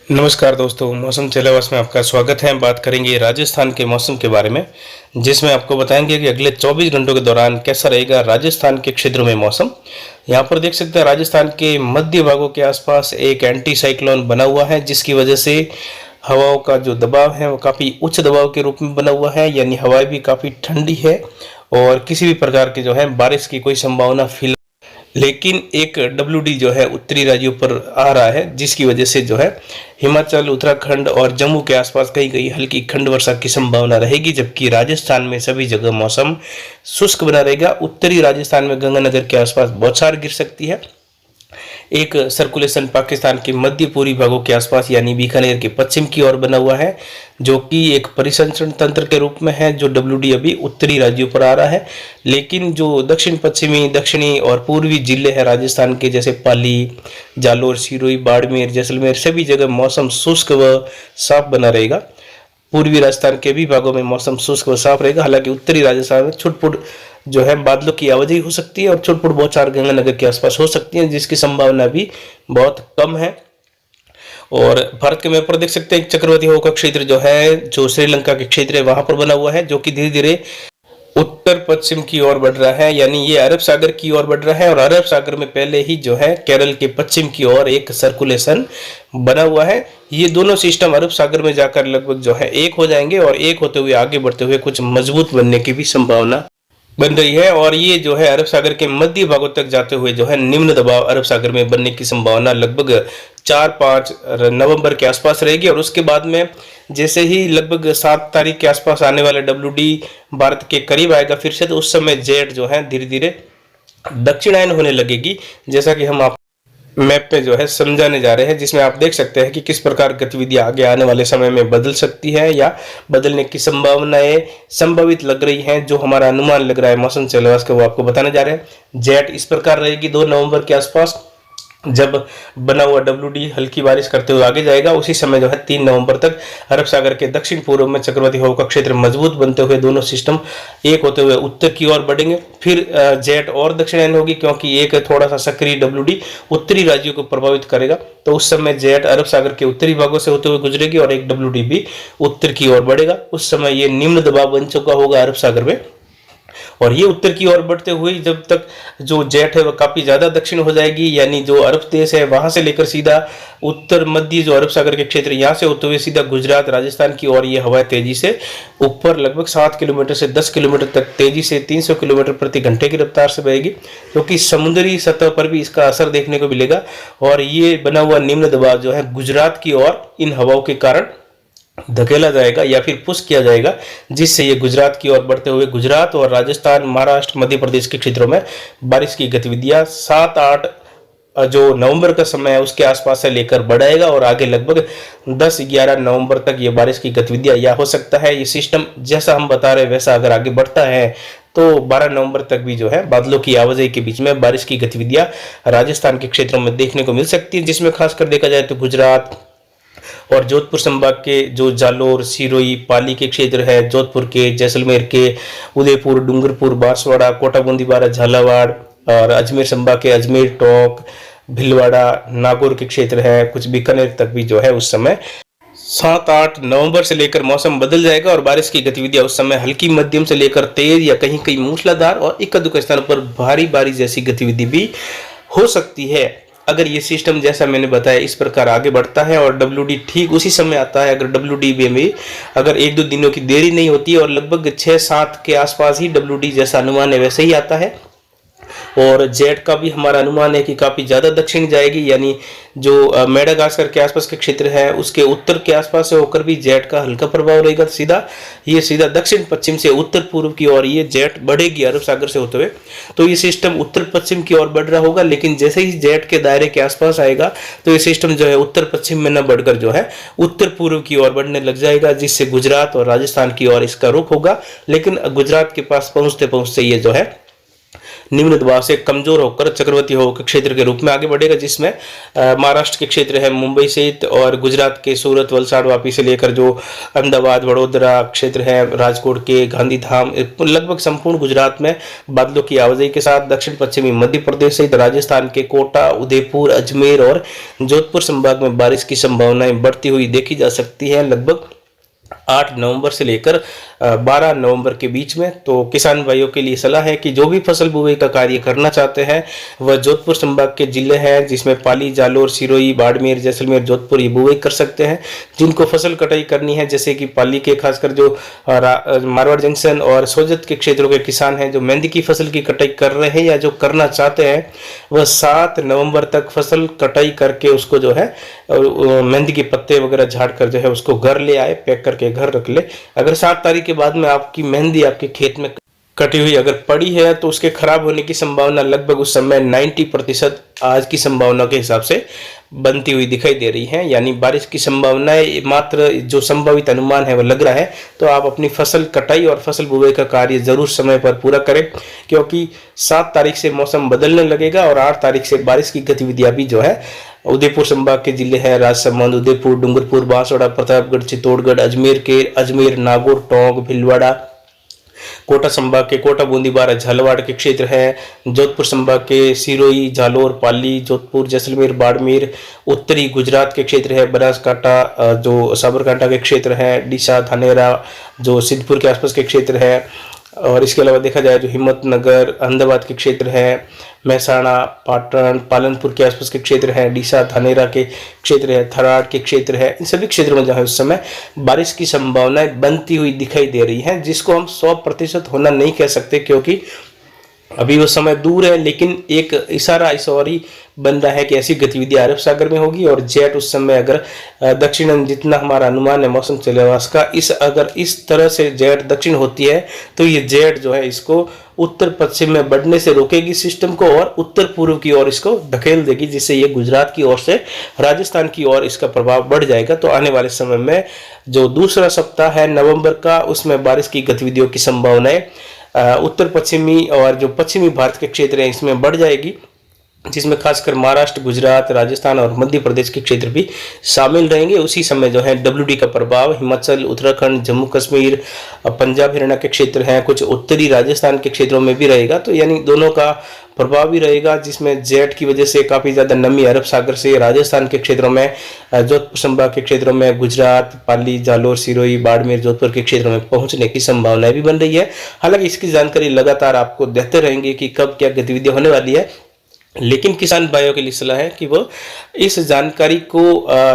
नमस्कार दोस्तों, मौसम चलेबस में आपका स्वागत है। बात करेंगे राजस्थान के मौसम के बारे में, जिसमें आपको बताएंगे कि अगले 24 घंटों के दौरान कैसा रहेगा राजस्थान के क्षेत्रों में मौसम। यहाँ पर देख सकते हैं राजस्थान के मध्य भागों के आसपास एक एंटी साइक्लोन बना हुआ है, जिसकी वजह से हवाओं का जो दबाव है वो काफ़ी उच्च दबाव के रूप में बना हुआ है, यानी हवाएं भी काफ़ी ठंडी है और किसी भी प्रकार की जो है बारिश की कोई संभावना फिलहाल, लेकिन एक डब्ल्यूडी जो है उत्तरी राज्यों पर आ रहा है, जिसकी वजह से जो है हिमाचल, उत्तराखंड और जम्मू के आसपास कहीं कहीं हल्की खंड वर्षा की संभावना रहेगी, जबकि राजस्थान में सभी जगह मौसम शुष्क बना रहेगा। उत्तरी राजस्थान में गंगानगर के आसपास बौछार गिर सकती है। एक सर्कुलेशन पाकिस्तान के मध्य पूर्वी भागों के आसपास यानी बीकानेर के पश्चिम की ओर बना हुआ है, जो कि एक परिसंचरण तंत्र के रूप में है, जो डब्ल्यूडी अभी उत्तरी राज्यों पर आ रहा है। लेकिन जो दक्षिण पश्चिमी, दक्षिणी और पूर्वी जिले हैं राजस्थान के, जैसे पाली, जालोर, सिरोही, बाड़मेर, जैसलमेर, सभी जगह मौसम शुष्क व साफ बना रहेगा। पूर्वी राजस्थान के भी भागों में मौसम शुष्क व साफ रहेगा। हालांकि उत्तरी राजस्थान में छुटपुट जो है बादलों की आवाजाही हो सकती है और छुटपुट बौछार गंगानगर के आसपास हो सकती है, जिसकी संभावना भी बहुत कम है। और भारत के मैप पर देख सकते हैं एक चक्रवाती हवा का क्षेत्र जो है, जो श्रीलंका के क्षेत्र है, वहां पर बना हुआ है, जो कि धीरे धीरे उत्तर पश्चिम की ओर बढ़ रहा है, यानी ये अरब सागर की ओर बढ़ रहा है। और अरब सागर में पहले ही जो है केरल के पश्चिम की ओर एक सर्कुलेशन बना हुआ है। ये दोनों सिस्टम अरब सागर में जाकर लगभग जो है एक हो जाएंगे और एक होते हुए आगे बढ़ते हुए कुछ मजबूत बनने की भी संभावना बन रही है। और ये जो है अरब सागर के मध्य भागों तक जाते हुए जो है निम्न दबाव अरब सागर में बनने की संभावना लगभग 4-5 नवंबर के आसपास रहेगी। और उसके बाद में जैसे ही लगभग 7 तारीख के आसपास आने वाला डब्ल्यूडी भारत के करीब आएगा फिर से, तो उस समय जेट जो है धीरे धीरे दक्षिणायन होने लगेगी, जैसा कि हम आप मैप पे जो है समझाने जा रहे हैं, जिसमें आप देख सकते हैं कि किस प्रकार गतिविधियां आगे आने वाले समय में बदल सकती है या बदलने की संभावनाएं संभावित लग रही हैं। जो हमारा अनुमान लग रहा है मौसम चलेबस का, वो आपको बताने जा रहे हैं। जेट इस प्रकार रहेगी 2 नवंबर के आसपास, जब बना हुआ डब्ल्यूडी हल्की बारिश करते हुए आगे जाएगा। उसी समय जो है 3 नवंबर तक अरब सागर के दक्षिण पूर्व में चक्रवाती हवा का क्षेत्र मजबूत बनते हुए दोनों सिस्टम एक होते हुए उत्तर की ओर बढ़ेंगे। फिर जेट और दक्षिणायन होगी, क्योंकि एक थोड़ा सा सक्रिय डब्ल्यूडी उत्तरी राज्यों को प्रभावित करेगा, तो उस समय जेट अरब सागर के उत्तरी भागों से होते हुए गुजरेगी और एक डब्ल्यूडी भी उत्तर की ओर बढ़ेगा। उस समय ये निम्न दबाव बन चुका होगा अरब सागर में, और ये उत्तर की ओर बढ़ते हुए जब तक जो जेट है वह काफी ज्यादा दक्षिण हो जाएगी, यानी जो अरब देश है वहां से लेकर सीधा उत्तर मध्य जो अरब सागर के क्षेत्र यहाँ से होते हुए सीधा गुजरात, राजस्थान की ओर ये हवाएं तेजी से ऊपर लगभग 7 किलोमीटर से 10 किलोमीटर तक तेजी से 300 किलोमीटर प्रति घंटे की रफ्तार से बहेगी, क्योंकि समुद्री सतह पर भी इसका असर देखने को मिलेगा। और ये बना हुआ निम्न दबाव जो है गुजरात की ओर इन हवाओं के कारण धकेला जाएगा या फिर पुश किया जाएगा, जिससे ये गुजरात की ओर बढ़ते हुए गुजरात और राजस्थान, महाराष्ट्र, मध्य प्रदेश के क्षेत्रों में बारिश की गतिविधियां 7-8 जो नवंबर का समय है उसके आसपास से लेकर बढ़ाएगा और आगे लगभग 10-11 नवंबर तक ये बारिश की गतिविधियां या हो सकता है ये सिस्टम जैसा हम बता रहे हैं वैसा अगर आगे बढ़ता है तो 12 नवंबर तक भी जो है बादलों की आवाजाही के बीच में बारिश की गतिविधियां राजस्थान के क्षेत्रों में देखने को मिल सकती है, जिसमें खासकर देखा जाए तो गुजरात और जोधपुर संभाग के जो जालोर, सिरोही, पाली के क्षेत्र है, जोधपुर के, जैसलमेर के, उदयपुर, डूंगरपुर, बांसवाड़ा, कोटा बूंदी बारा, झालावाड़ और अजमेर संभाग के अजमेर, टोंक, भीलवाड़ा, नागौर के क्षेत्र है, कुछ बीकानेर तक भी जो है उस समय 7-8 नवंबर से लेकर मौसम बदल जाएगा और बारिश की गतिविधियां उस समय हल्की मध्यम से लेकर तेज या कहीं कहीं मूसलाधार और इक्का दुक्का स्थानों पर भारी बारिश जैसी गतिविधि भी हो सकती है। अगर ये सिस्टम जैसा मैंने बताया इस प्रकार आगे बढ़ता है और डब्ल्यूडी ठीक उसी समय आता है, अगर डब्ल्यूडी में अगर 1-2 दिनों की देरी नहीं होती है और लगभग 6-7 के आसपास ही डब्ल्यूडी जैसा अनुमान है वैसे ही आता है। और जेट का भी हमारा अनुमान है कि काफी ज्यादा दक्षिण जाएगी, यानी जो मेडागास्कर के आसपास के क्षेत्र है उसके उत्तर के आसपास से होकर भी जेट का हल्का प्रभाव रहेगा। सीधा दक्षिण पश्चिम से उत्तर पूर्व की ओर ये जेट बढ़ेगी अरब सागर से होते हुए, तो ये सिस्टम उत्तर पश्चिम की ओर बढ़ रहा होगा। लेकिन जैसे ही जेट के दायरे के आसपास आएगा तो ये सिस्टम जो है उत्तर पश्चिम में न बढ़कर जो है उत्तर पूर्व की ओर बढ़ने लग जाएगा, जिससे गुजरात और राजस्थान की ओर इसका रुख होगा। लेकिन गुजरात के पास पहुंचते पहुंचते ये जो है निम्न दबाव से कमजोर होकर चक्रवाती हवा के क्षेत्र के रूप में आगे बढ़ेगा, जिसमें महाराष्ट्र के क्षेत्र है मुंबई सहित और गुजरात के सूरत, वलसाड़, वापी से लेकर जो अहमदाबाद, वडोदरा क्षेत्र है, राजकोट के गांधीधाम, लगभग संपूर्ण गुजरात में बादलों की आवाजाही के साथ दक्षिण पश्चिमी मध्य प्रदेश सहित राजस्थान के कोटा, उदयपुर, अजमेर और जोधपुर संभाग में बारिश की संभावनाएं बढ़ती हुई देखी जा सकती है, लगभग 8 नवंबर से लेकर 12 नवंबर के बीच में। तो किसान भाइयों के लिए सलाह है कि जो भी फसल बुआई का कार्य करना चाहते हैं वह जोधपुर संभाग के जिले हैं, जिसमें पाली, जालोर, सिरोही, बाड़मेर, जैसलमेर, जोधपुर ये बुआई कर सकते हैं। जिनको फसल कटाई करनी है, जैसे कि पाली के खासकर जो मारवाड़ जंक्शन और सोजत के क्षेत्रों के किसान हैं जो मेहंदी की फसल की कटाई कर रहे हैं या जो करना चाहते हैं, वह 7 नवंबर तक फसल कटाई करके उसको जो है मेहंदी के पत्ते वगैरह झाड़ कर जो है उसको घर ले आए, पैक करके घर रख ले। अगर 7 तारीख के बाद में आपकी मेहंदी आपके खेत में कटी हुई अगर पड़ी है तो उसके खराब होने की संभावना लगभग उस समय 90% आज की संभावना के हिसाब से बनती हुई दिखाई दे रही है। यानी बारिश की संभावनाएं मात्र जो संभावित अनुमान है वह लग रहा है। तो आप अपनी फसल कटाई और फसल बुआई का कार्य जरूर समय पर पूरा करें, क्योंकि 7 तारीख से मौसम बदलने लगेगा और 8 तारीख से बारिश की गतिविधियां भी जो है उदयपुर संभाग के जिले हैं राजसमंद, उदयपुर, डूंगरपुर, बांसवाड़ा, प्रतापगढ़, चित्तौड़गढ़, अजमेर, नागौर, टोंक, भीलवाड़ा, कोटा संभाग के कोटा, बूंदी, बारा, झालावाड़ के क्षेत्र है, जोधपुर संभाग के सिरोही, जालोर, पाली, जोधपुर, जैसलमेर, बाड़मेर, उत्तरी गुजरात के क्षेत्र है, बनासकांठा जो साबरकांठा के क्षेत्र है, डीसा, धानेरा जो सिद्धपुर के आसपास के क्षेत्र है, और इसके अलावा देखा जाए जो हिम्मतनगर, अहमदाबाद के क्षेत्र है, महसाणा, पाटन, पालनपुर के आसपास के क्षेत्र है, डीसा, धानेरा के क्षेत्र है, थराड़ के क्षेत्र है, इन सभी क्षेत्रों में जो है उस समय बारिश की संभावनाएं बनती हुई दिखाई दे रही हैं, जिसको हम 100% होना नहीं कह सकते, क्योंकि अभी वो समय दूर है। लेकिन एक इशारा इस ओर ही बन रहा है कि ऐसी गतिविधि अरब सागर में होगी और जेट उस समय अगर दक्षिण जितना हमारा अनुमान है मौसम चलेवास का, अगर इस तरह से जेट दक्षिण होती है तो ये जेट जो है इसको उत्तर पश्चिम में बढ़ने से रोकेगी सिस्टम को और उत्तर पूर्व की ओर इसको धकेल देगी, जिससे ये गुजरात की ओर से राजस्थान की ओर इसका प्रभाव बढ़ जाएगा। तो आने वाले समय में जो दूसरा सप्ताह है नवंबर का, उसमें बारिश की गतिविधियों की संभावनाएं उत्तर पश्चिमी और जो पश्चिमी भारत के क्षेत्र हैं इसमें बढ़ जाएगी, जिसमें खासकर महाराष्ट्र, गुजरात, राजस्थान और मध्य प्रदेश के क्षेत्र भी शामिल रहेंगे। उसी समय जो है WD का प्रभाव हिमाचल, उत्तराखंड, जम्मू कश्मीर, पंजाब, हरियाणा के क्षेत्र हैं, कुछ उत्तरी राजस्थान के क्षेत्रों में भी रहेगा। तो यानी दोनों का प्रभाव भी रहेगा, जिसमें जेट की वजह से काफ़ी ज़्यादा नमी अरब सागर से राजस्थान के क्षेत्रों में, जोधपुर संभाग के क्षेत्रों में, गुजरात, पाली, जालोर, सिरोही, बाड़मेर, जोधपुर के क्षेत्रों में पहुंचने की संभावनाएं भी बन रही है। हालांकि इसकी जानकारी लगातार आपको देते रहेंगे कि कब क्या गतिविधियां होने वाली है, लेकिन किसान भाइयों के लिए सलाह है कि वो इस जानकारी को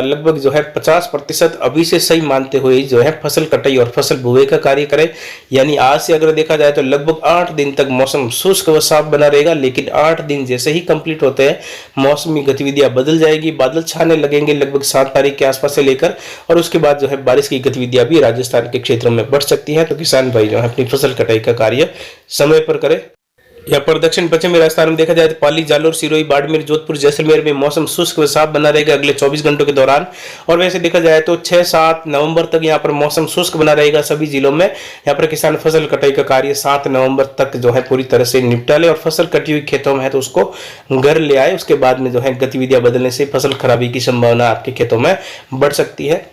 लगभग जो है 50% अभी से सही मानते हुए जो है फसल कटाई और फसल बुआई का कार्य करें। यानी आज से अगर देखा जाए तो लगभग 8 दिन तक मौसम शुष्क व साफ बना रहेगा, लेकिन 8 दिन जैसे ही कंप्लीट होते हैं मौसमी गतिविधियां बदल जाएगी, बादल छाने लगेंगे लगभग 7 तारीख के आसपास से लेकर, और उसके बाद जो है बारिश की गतिविधियां भी राजस्थान के क्षेत्रों में बढ़ सकती हैं। तो किसान भाई जो है अपनी फसल कटाई का कार्य समय पर करें। यहाँ पर दक्षिण पश्चिमी राजस्थान में देखा जाए तो पाली, जालोर, सिरोही, बाड़मेर, जोधपुर, जैसलमेर में मौसम शुष्क व साफ बना रहेगा अगले 24 घंटों के दौरान। और वैसे देखा जाए तो 6-7 नवंबर तक यहाँ पर मौसम शुष्क बना रहेगा सभी जिलों में। यहाँ पर किसान फसल कटाई का कार्य 7 नवंबर तक जो है पूरी तरह से निपटा ले, और फसल कटी हुई खेतों में है तो उसको घर ले आए। उसके बाद में जो है गतिविधियां बदलने से फसल खराबी की संभावना आपके खेतों में बढ़ सकती है।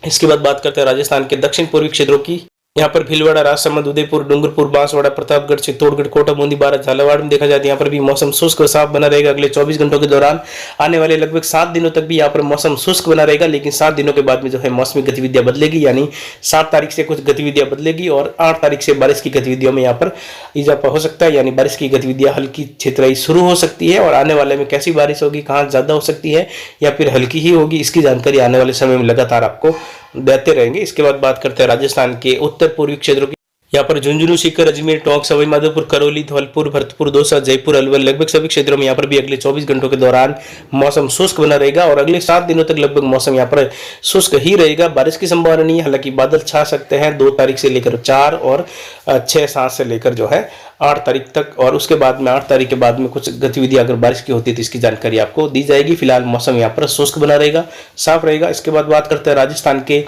इसके बाद बात करते हैं राजस्थान के दक्षिण पूर्वी क्षेत्रों की। यहाँ पर भीलवाड़ा, राजसमंद, उदयपुर, डूंगरपुर, बांसवाड़ा, प्रतापगढ़, चित्तौड़गढ़, कोटा, बूंदी, बारा, झालावाड़ में देखा जाए तो यहाँ पर भी मौसम शुष्क और साफ बना रहेगा अगले 24 घंटों के दौरान। आने वाले लगभग 7 दिनों तक भी यहाँ पर मौसम शुष्क बना रहेगा, लेकिन 7 दिनों के बाद में जो है मौसमी गतिविधियां बदलेगी। यानी 7 तारीख से कुछ गतिविधियां बदलेगी और 8 तारीख से बारिश की गतिविधियों में यहाँ पर इजाफा हो सकता है। यानी बारिश की गतिविधियां हल्की छितराई शुरू हो सकती है, और आने वाले में कैसी बारिश होगी, कहाँ ज्यादा हो सकती है या फिर हल्की ही होगी, इसकी जानकारी आने वाले समय में लगातार आपको देते रहेंगे। इसके बाद बात करते हैं राजस्थान के उत्तर पूर्वी क्षेत्रों की। यहाँ पर झुंझुनू, सीकर, अजमेर, टोंक, सवाई माधोपुर, करौली, धौलपुर, भरतपुर, दौसा, जयपुर, अलवर, लगभग सभी क्षेत्रों में यहाँ पर भी अगले 24 घंटों के दौरान मौसम शुष्क बना रहेगा, और अगले 7 दिनों तक लगभग मौसम यहाँ पर शुष्क ही रहेगा। बारिश की संभावना नहीं है, हालांकि बादल छा सकते हैं 2 तारीख से लेकर 4 और 6-7 से लेकर जो है 8 तारीख तक, और उसके बाद में 8 तारीख के बाद में कुछ गतिविधि अगर बारिश की होती है तो इसकी जानकारी आपको दी जाएगी। फिलहाल मौसम यहाँ पर शुष्क बना रहेगा, साफ रहेगा। इसके बाद बात करते हैं राजस्थान के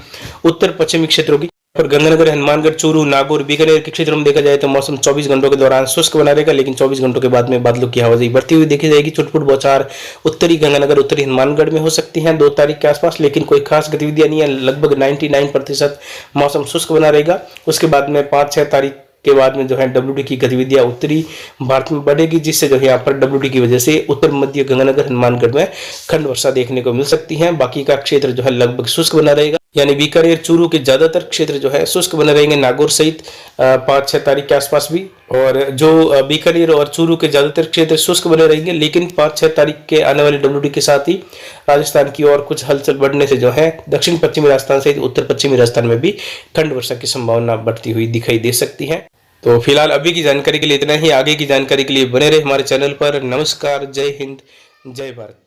उत्तर पश्चिमी क्षेत्रों की। पर गंगानगर, हनुमानगढ़, चूरू, नागौर, बीकानेर के क्षेत्रों में देखा जाए तो मौसम 24 घंटों के दौरान शुष्क बना रहेगा, लेकिन 24 घंटों के बाद में बादलों की आवाजाही बढ़ती हुई देखी जाएगी। छुटपुट बौछार उत्तरी गंगानगर, उत्तरी हनुमानगढ़ में हो सकती हैं 2 तारीख के आसपास, लेकिन कोई खास गतिविधियां नहीं है। लगभग 99% मौसम शुष्क बना रहेगा। उसके बाद में 5-6 तारीख के बाद में जो है WD की गतिविधियां उत्तरी भारत में बढ़ेगी, जिससे जो है यहाँ पर WD की वजह से उत्तर मध्य गंगानगर, हनुमानगढ़ में खंड वर्षा देखने को मिल सकती है। बाकी का क्षेत्र जो है लगभग शुष्क बना रहेगा, यानी बीकानेर, चूरू के ज्यादातर क्षेत्र जो है शुष्क बने रहेंगे, नागौर सहित 5-6 तारीख के आसपास भी। और जो बीकानेर और चूरू के ज्यादातर क्षेत्र शुष्क बने रहेंगे, लेकिन 5-6 तारीख के आने वाले WD के साथ ही राजस्थान की ओर कुछ हलचल बढ़ने से जो है दक्षिण पश्चिमी राजस्थान सहित उत्तर पश्चिमी राजस्थान में भी ठंड वर्षा की संभावना बढ़ती हुई दिखाई दे सकती है। तो फिलहाल अभी की जानकारी के लिए इतना ही। आगे की जानकारी के लिए बने रहे हमारे चैनल पर। नमस्कार, जय हिंद, जय भारत।